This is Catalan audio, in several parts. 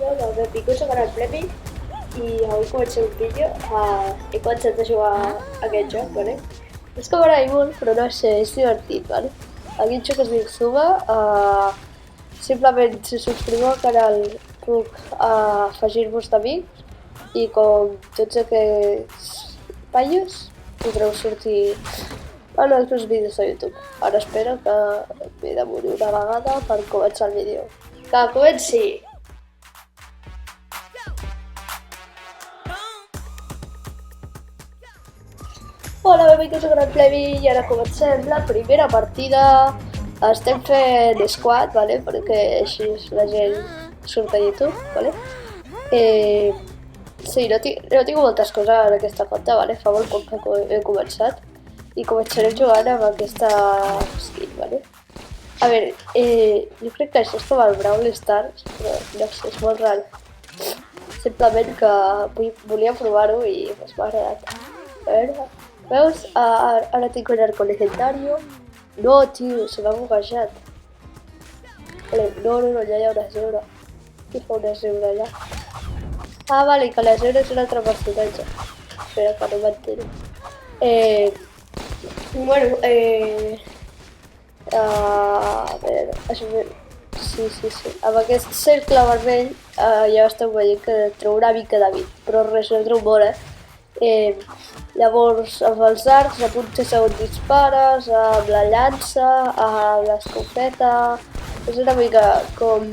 Hola, benvinguts al Gran Premi i avui comencem un vídeo. He començat a jugar a aquest joc, vale? És que m'agrada molt, però no sé, és divertit, vale? Aquest joc es diu Zuma. Simplement, si subscriveu al canal, puc afegir-vos d'amics i com tots aquests patllos podreu sortir en altres vídeos de YouTube. Ara espero que m'he de morir una vegada per començar el vídeo. Que comenci! Hola, benvinguts al Gran Premi i ara comencem la primera partida. Estem fent squad, vale? Perquè així la gent surt a YouTube, vale? Sí, no tinc moltes coses en aquesta compte, vale? Fa molt poc que he començat i començarem jugant amb aquesta skin, vale? A veure, jo crec que això és com el Brawl Stars, però no sé, és molt raro. Simplement que volia provar-ho i pues, m'ha agradat. A veure, veus? Ara tinc un arco legendario. No, tio, se m'ha buguejat. Vale, no, ja hi ha una zebra. Qui fa una zebra allà? Ah, vale, que la zebra és un altre personatge. Espera, que no m'entero. Bueno, a veure, això... Sí. Amb aquest cercle vermell ja esteu veient que treu una mica de vida, però res, no treu molt, Llavors, amb els arcs apuntes on dispares, amb la llança, amb l'escopeta... És una mica com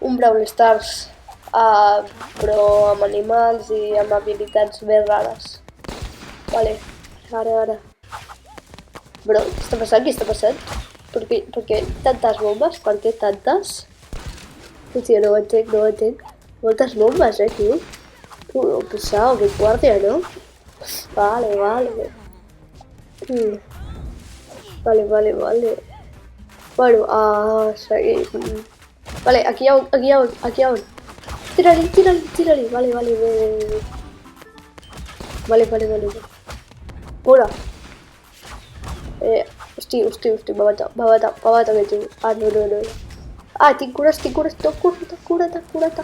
un Brawl Stars, però amb animals i amb habilitats més rares. Vale, ara. Bro, què està passant? Què està passant? Per què tantes bombes? Per què tantes? Hòstia, no ho entenc. Moltes bombes, tio. Pesado, que guardia, ¿no? Vale. Vale. Bueno, seguir. Vale, aquí aún. Tírale. Vale. Vale. Hola. Hosti, m'ha matat aquest tio. Ah, no. Tinc cures, cura't. Corre. Cura't.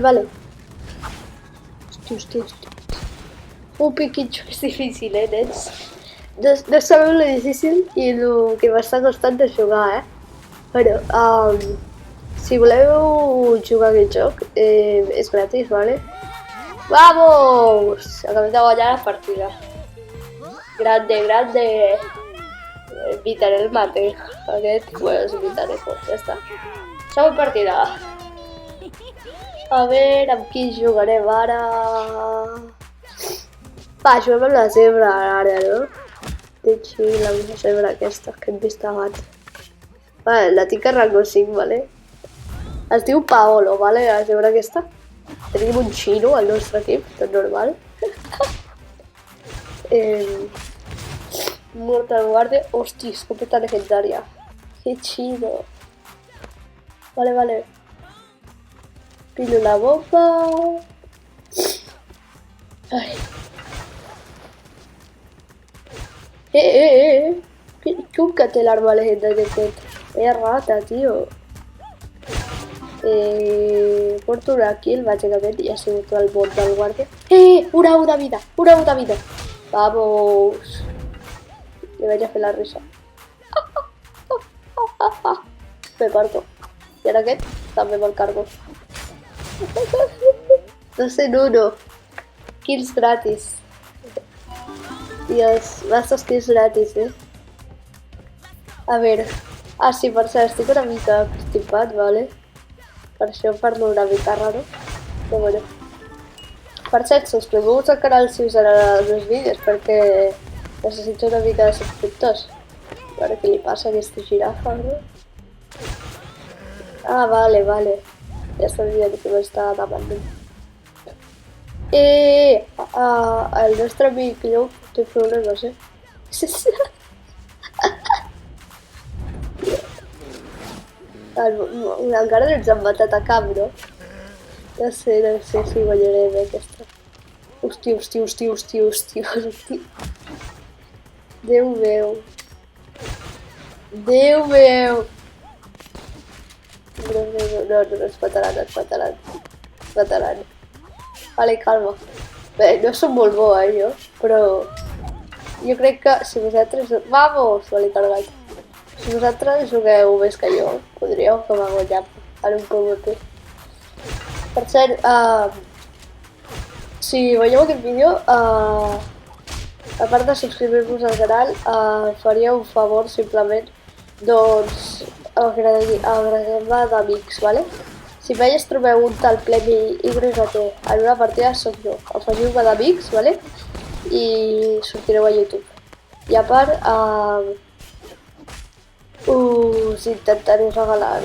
Vale. Hosti. Piquitxo, és difícil, nens? No sabeu lo difícil i lo que m'està costant de jugar, Bueno, si voleu jugar aquest joc, és gratis, vale? Vamos! Acabem de guanyar la partida. Grande. Invitaré el mate. Aquest, bueno, us invitaré, pues, ja està. Següent partida. A veure, amb qui jugarem ara? Va, juguem amb la zebra ara, no? Que xil, amb la zebra aquesta que hem vist abans. Vale, la tinc a rango 5, vale? Es diu Paolo, vale, la zebra aquesta. Tenim un xino al nostre equip, tot normal. Mortal Guardia. Hosti, escopeta legendaria. Que chido. Vale. Pillo la bomba. Ay. Chúcate el arma legendaria que es rata, tío. Porto una kill, bàsicament, i ha sigut el Mortal Guardia. Una vida. Vamos. Le vaig a fer la risa. Me parto. I ara aquest també me'l cargo. 2 en 1. Kills gratis. Dios, bastos kills gratis, A veure. Sí, per cert, estic una mica constipat, vale? Per això parlo una mica raro. Però bueno. Per cert, subscriveu-vos al canal si us agraden els meus vídeos, perquè necessito una mica de subscriptors. A veure què li passa a aquesta girafa, no? Ah, vale. Ja sabia que m'estava demanant. El nostre amic Llop té problemes, Encara no ens han matat a cap, no? No sé si guanyarem aquesta. Hosti. Déu meu. Déu meu. No, es mataran, es mataran. Es mataran. Vale, calma. Bé, no som molt bo, jo, però jo crec que si vosaltres... Vamos! Vale, carregat. Si vosaltres jugueu més que jo, podríeu acabar guanyant en un PvP. Per cert, si veieu aquest vídeo, a part de subscriure-vos al canal, faria un favor simplement, doncs agreguem-me d'amics, vale? Si veus trobeu un tal Plemi YT en una partida soc jo. Afegiu-me d'amics, vale? I sortireu a YouTube. I a part, us intentaré regalar,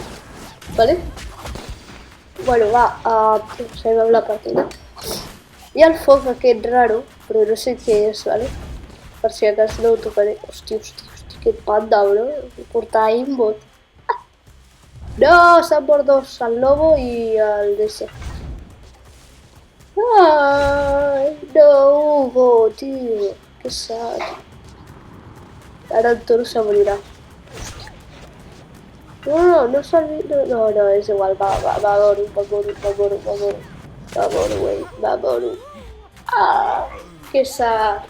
vale? Bueno, va, seguim amb la partida. Hi ha el foc aquest raro, però no sé què és, vale? Per si acas no ho tocaré. Hòstia, que panda, bro. Portar aimbot. No, s'han mort dos, el lobo i el DC. Ai, no, Hugo, tio. Que sad. Ara el toro se morirà. No s'ha vist... No, és igual, va moro. Que sad.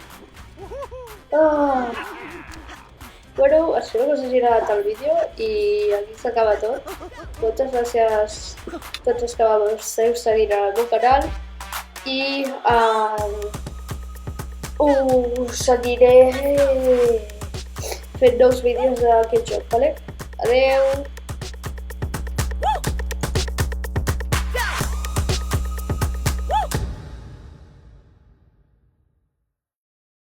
Bueno, espero que us hagi agradat el vídeo i aquí s'acaba tot. Moltes gràcies a tots els que m'esteu seguint al meu canal i us seguiré fent nous vídeos d'aquest joc, vale? Adeu!